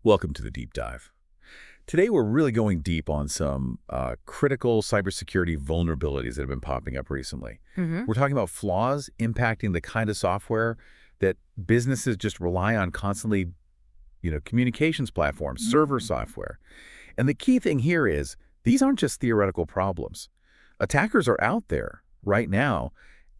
Welcome to the deep dive. Today we're really going deep on some critical cybersecurity vulnerabilities that have been popping up recently. hmm We're talking about flaws impacting the kind of software that businesses just rely on constantly, communications platforms, server software. And the key thing here is these aren't just theoretical problems. Attackers are out there right now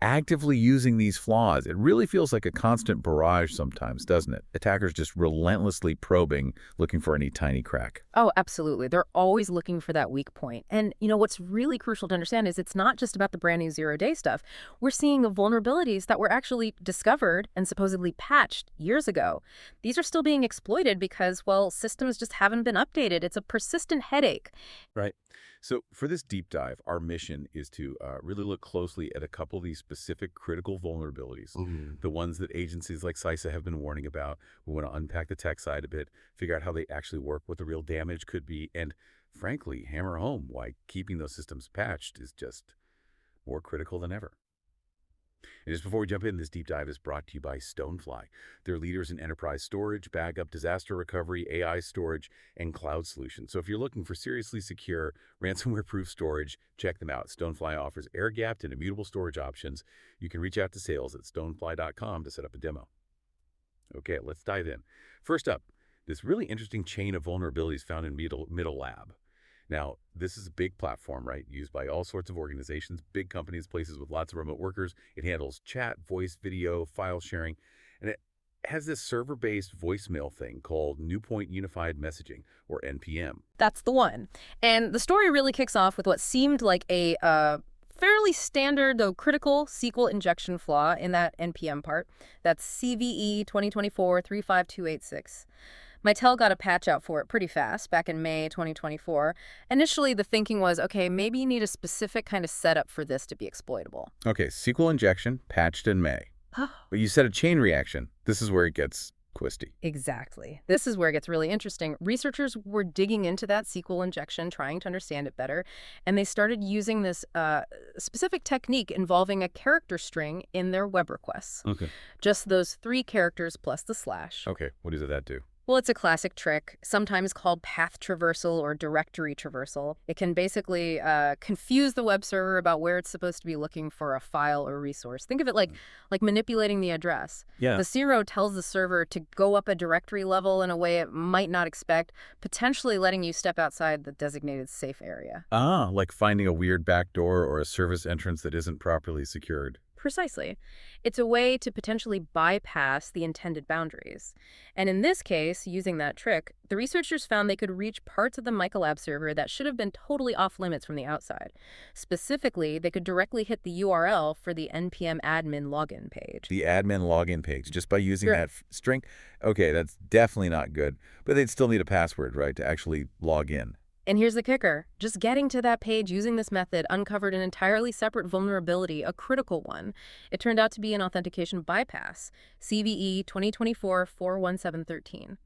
actively using these flaws. It really feels like a constant barrage sometimes, doesn't it? Attackers just relentlessly probing, looking for any tiny crack. Oh, absolutely. They're always looking for that weak point. And what's really crucial to understand is it's not just about the brand new zero-day stuff. We're seeing the vulnerabilities that were actually discovered and supposedly patched years ago. These are still being exploited because, well, systems just haven't been updated. It's a persistent headache. Right. So for this deep dive, our mission is to really look closely at a couple of these specific critical vulnerabilities, the ones that agencies like CISA have been warning about. We want to unpack the tech side a bit, figure out how they actually work, what the real damage could be, and frankly, hammer home why keeping those systems patched is just more critical than ever. And just before we jump in, this deep dive is brought to you by Stonefly. They're leaders in enterprise storage, backup, disaster recovery, AI storage, and cloud solutions. So if you're looking for seriously secure, ransomware-proof storage, check them out. Stonefly offers air-gapped and immutable storage options. You can reach out to sales at stonefly.com to set up a demo. Okay, let's dive in. First up, this really interesting chain of vulnerabilities found in MitelLab. Now, this is a big platform, right? Used by all sorts of organizations, big companies, places with lots of remote workers. It handles chat, voice, video, file sharing, and it has this server-based voicemail thing called New Point Unified Messaging, or NPM. That's the one. And the story really kicks off with what seemed like a fairly standard, though critical, SQL injection flaw in that NPM part. That's CVE 2024-35286. Mitel got a patch out for it pretty fast back in May 2024. Initially, the thinking was, okay, maybe you need a specific kind of setup for this to be exploitable. Okay, SQL injection patched in May. But you said a chain reaction. This is where it gets twisty. Exactly. This is where it gets really interesting. Researchers were digging into that SQL injection, trying to understand it better, and they started using this specific technique involving a character string in their web requests. Okay. Just those 3 characters plus the slash. Okay, what does that do? Well, it's a classic trick, sometimes called path traversal or directory traversal. It can basically confuse the web server about where it's supposed to be looking for a file or resource. Think of it like manipulating the address. Yeah. The zero tells the server to go up a directory level in a way it might not expect, potentially letting you step outside the designated safe area. Ah, like finding a weird backdoor or a service entrance that isn't properly secured. Precisely. It's a way to potentially bypass the intended boundaries. And in this case, using that trick, the researchers found they could reach parts of the MiCollab server that should have been totally off limits from the outside. Specifically, they could directly hit the URL for the NPM admin login page. The admin login page, just by using Sure. that string? Okay, that's definitely not good. But they'd still need a password, right, to actually log in. And here's the kicker. Just getting to that page using this method uncovered an entirely separate vulnerability, a critical one. It turned out to be an authentication bypass, CVE 2024-41713.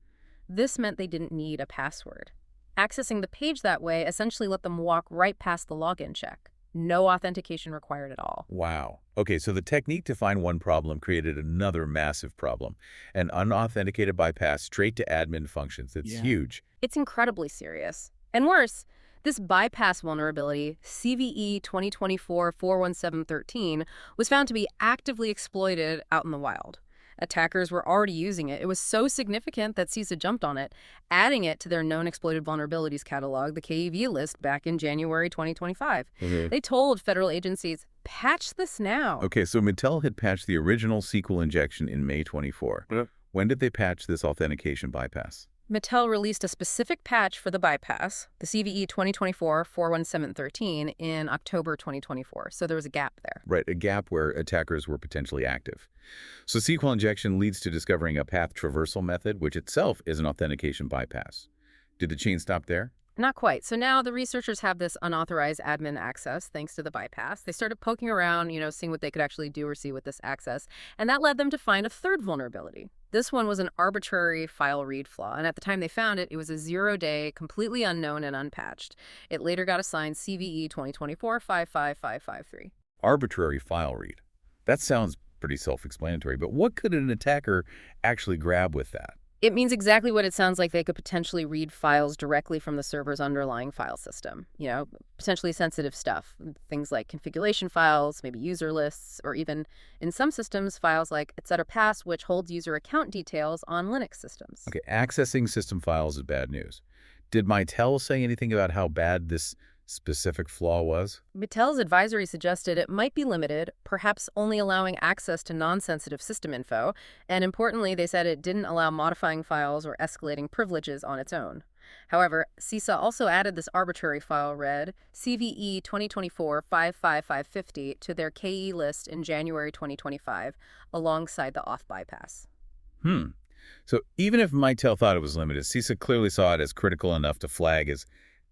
This meant they didn't need a password. Accessing the page that way essentially let them walk right past the login check. No authentication required at all. Wow. Okay, so the technique to find one problem created another massive problem. An unauthenticated bypass straight to admin functions. It's huge. It's incredibly serious. And worse, this bypass vulnerability, CVE 2024-41713, was found to be actively exploited out in the wild. Attackers were already using it. It was so significant that CISA jumped on it, adding it to their Known Exploited Vulnerabilities catalog, the KEV list, back in January 2025. They told federal agencies, patch this now. Okay, so Mitel had patched the original SQL injection in May 24. Yep. When did they patch this authentication bypass? Mitel released a specific patch for the bypass, the CVE 2024-41713, in October 2024, so there was a gap there. Right, a gap where attackers were potentially active. So SQL injection leads to discovering a path traversal method, which itself is an authentication bypass. Did the chain stop there? Not quite. So now the researchers have this unauthorized admin access thanks to the bypass. They started poking around, seeing what they could actually do or see with this access, and that led them to find a third vulnerability. This one was an arbitrary file read flaw, and at the time they found it, it was a zero-day, completely unknown and unpatched. It later got assigned CVE 2024-55553. Arbitrary file read. That sounds pretty self-explanatory, but what could an attacker actually grab with that? It means exactly what it sounds like. They could potentially read files directly from the server's underlying file system. Potentially sensitive stuff. Things like configuration files, maybe user lists, or even, in some systems, files like etc.pass, which holds user account details on Linux systems. Okay, accessing system files is bad news. Did Mitel say anything about how bad this specific flaw was? Mitel's advisory suggested it might be limited, perhaps only allowing access to non-sensitive system info, and importantly, they said it didn't allow modifying files or escalating privileges on its own. However, CISA also added this arbitrary file read CVE 2024-55550 to their KE list in January 2025, alongside the auth bypass. So even if Mitel thought it was limited, CISA clearly saw it as critical enough to flag as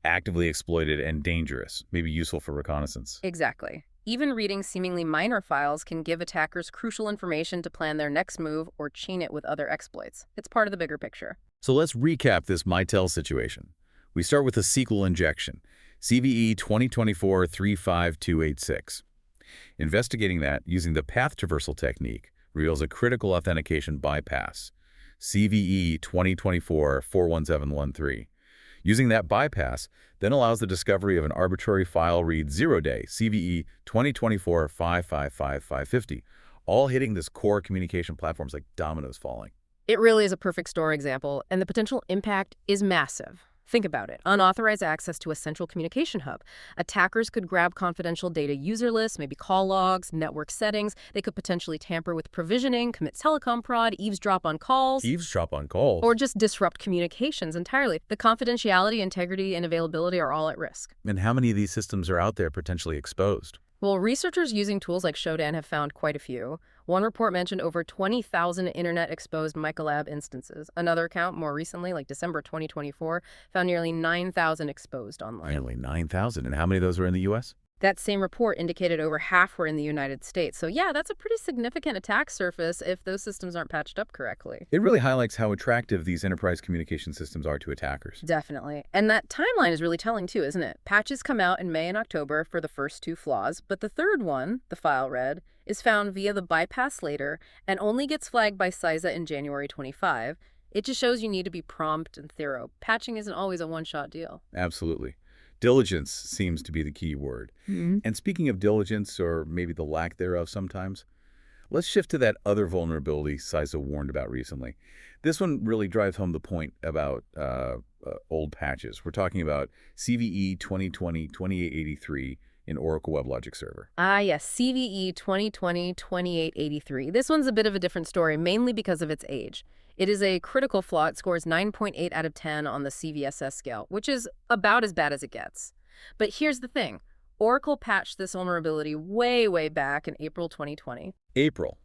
actively exploited and dangerous, maybe useful for reconnaissance. Exactly. Even reading seemingly minor files can give attackers crucial information to plan their next move or chain it with other exploits. It's part of the bigger picture. So let's recap this Mitel situation. We start with a SQL injection, CVE 2024-35286. Investigating that using the path traversal technique reveals a critical authentication bypass, CVE 2024-41713. Using that bypass then allows the discovery of an arbitrary file read 0-day, CVE 2024-555550, all hitting this core communication platforms like dominoes falling. It really is a perfect store example, and the potential impact is massive. Think about it. Unauthorized access to a central communication hub. Attackers could grab confidential data user lists, maybe call logs, network settings. They could potentially tamper with provisioning, commit telecom fraud, eavesdrop on calls. Eavesdrop on calls? Or just disrupt communications entirely. The confidentiality, integrity, and availability are all at risk. And how many of these systems are out there potentially exposed? Well, researchers using tools like Shodan have found quite a few. One report mentioned over 20,000 internet-exposed MiCollab instances. Another account, more recently, like December 2024, found nearly 9,000 exposed online. Nearly 9,000. And how many of those were in the U.S.? That same report indicated over half were in the United States. So yeah, that's a pretty significant attack surface if those systems aren't patched up correctly. It really highlights how attractive these enterprise communication systems are to attackers. Definitely. And that timeline is really telling too, isn't it? Patches come out in May and October for the first two flaws, but the third one, the file read, is found via the bypass later and only gets flagged by CISA in January 25. It just shows you need to be prompt and thorough. Patching isn't always a one-shot deal. Absolutely. Diligence seems to be the key word. And speaking of diligence, or maybe the lack thereof sometimes, let's shift to that other vulnerability CISA warned about recently. This one really drives home the point about old patches. We're talking about CVE 2020-2883 in Oracle WebLogic Server. Ah, yes, CVE 2020-2883. This one's a bit of a different story, mainly because of its age. It is a critical flaw. It scores 9.8 out of 10 on the CVSS scale, which is about as bad as it gets. But here's the thing. Oracle patched this vulnerability way, way back in April 2020. April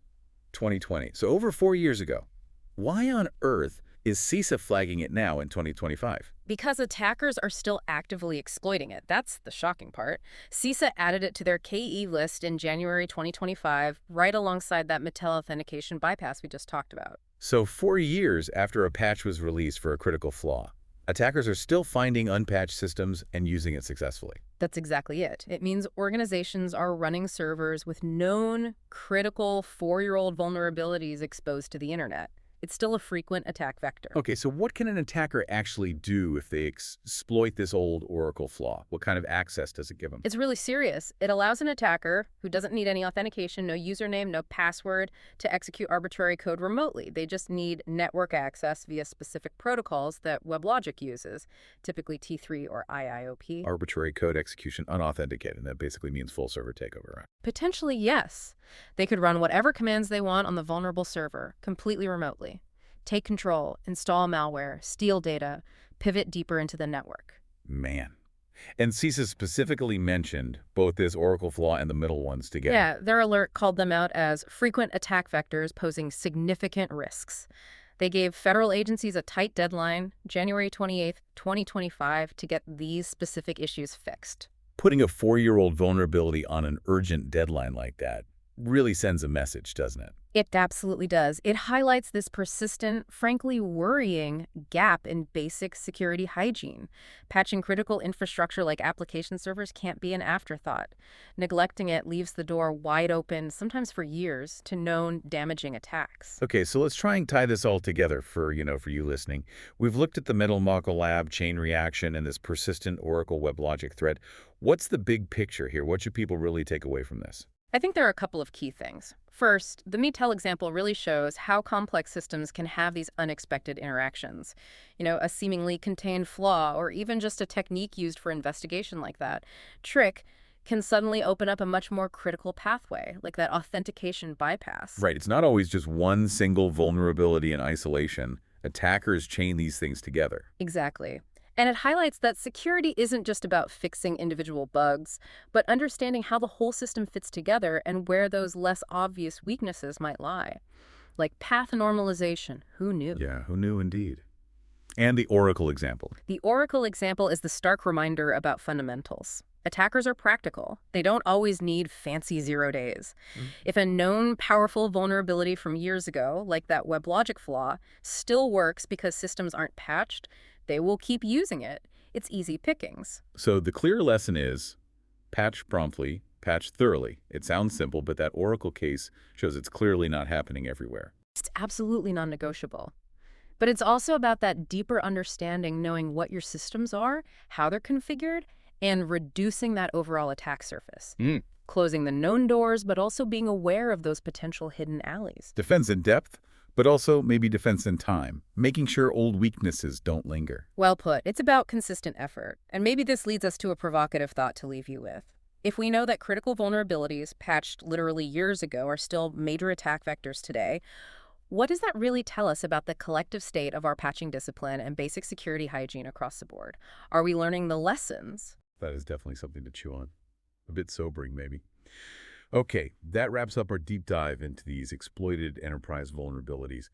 2020. So over 4 years ago. Why on earth is CISA flagging it now in 2025? Because attackers are still actively exploiting it. That's the shocking part. CISA added it to their KE list in January 2025, right alongside that Mitel authentication bypass we just talked about. So 4 years after a patch was released for a critical flaw, attackers are still finding unpatched systems and using it successfully. That's exactly it. It means organizations are running servers with known, critical 4-year-old vulnerabilities exposed to the internet. It's still a frequent attack vector. Okay, so what can an attacker actually do if they exploit this old Oracle flaw? What kind of access does it give them? It's really serious. It allows an attacker who doesn't need any authentication, no username, no password, to execute arbitrary code remotely. They just need network access via specific protocols that WebLogic uses, typically T3 or IIOP. Arbitrary code execution unauthenticated. That basically means full server takeover, right? Potentially, yes. They could run whatever commands they want on the vulnerable server, completely remotely. Take control, install malware, steal data, pivot deeper into the network. Man. And CISA specifically mentioned both this Oracle flaw and the middle ones together. Yeah, their alert called them out as frequent attack vectors posing significant risks. They gave federal agencies a tight deadline, January 28th, 2025, to get these specific issues fixed. Putting a 4-year-old vulnerability on an urgent deadline like that, really sends a message, doesn't it? It absolutely does. It highlights this persistent, frankly worrying gap in basic security hygiene. Patching critical infrastructure like application servers can't be an afterthought. Neglecting it leaves the door wide open, sometimes for years, to known damaging attacks. Okay, so let's try and tie this all together for you listening. We've looked at the Mitel MiCollab chain reaction and this persistent Oracle WebLogic thread. What's the big picture here? What should people really take away from this? I think there are a couple of key things. First, the Mitel example really shows how complex systems can have these unexpected interactions. A seemingly contained flaw or even just a technique used for investigation like that trick can suddenly open up a much more critical pathway, like that authentication bypass. Right, it's not always just one single vulnerability in isolation. Attackers chain these things together. Exactly. And it highlights that security isn't just about fixing individual bugs, but understanding how the whole system fits together and where those less obvious weaknesses might lie. Like path normalization, who knew? Yeah, who knew indeed. And the Oracle example. The Oracle example is the stark reminder about fundamentals. Attackers are practical. They don't always need fancy 0 days. If a known powerful vulnerability from years ago, like that WebLogic flaw, still works because systems aren't patched, they will keep using it. It's easy pickings. So the clear lesson is patch promptly, patch thoroughly. It sounds simple, but that Oracle case shows it's clearly not happening everywhere. It's absolutely non-negotiable. But it's also about that deeper understanding, knowing what your systems are, how they're configured, and reducing that overall attack surface. Closing the known doors, but also being aware of those potential hidden alleys. Defense in depth, but also maybe defense in time, making sure old weaknesses don't linger. Well put. It's about consistent effort. And maybe this leads us to a provocative thought to leave you with. If we know that critical vulnerabilities patched literally years ago are still major attack vectors today, what does that really tell us about the collective state of our patching discipline and basic security hygiene across the board? Are we learning the lessons? That is definitely something to chew on. A bit sobering, maybe. Okay, that wraps up our deep dive into these exploited enterprise vulnerabilities.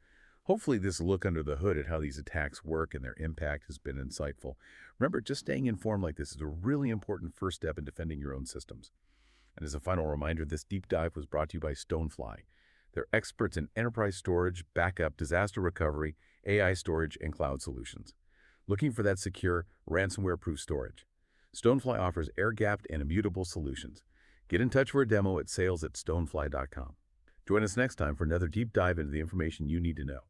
Hopefully this look under the hood at how these attacks work and their impact has been insightful. Remember, just staying informed like this is a really important first step in defending your own systems. And as a final reminder, this deep dive was brought to you by Stonefly. They're experts in enterprise storage, backup, disaster recovery, AI storage, and cloud solutions. Looking for that secure, ransomware-proof storage? Stonefly offers air-gapped and immutable solutions. Get in touch for a demo at sales@stonefly.com. Join us next time for another deep dive into the information you need to know.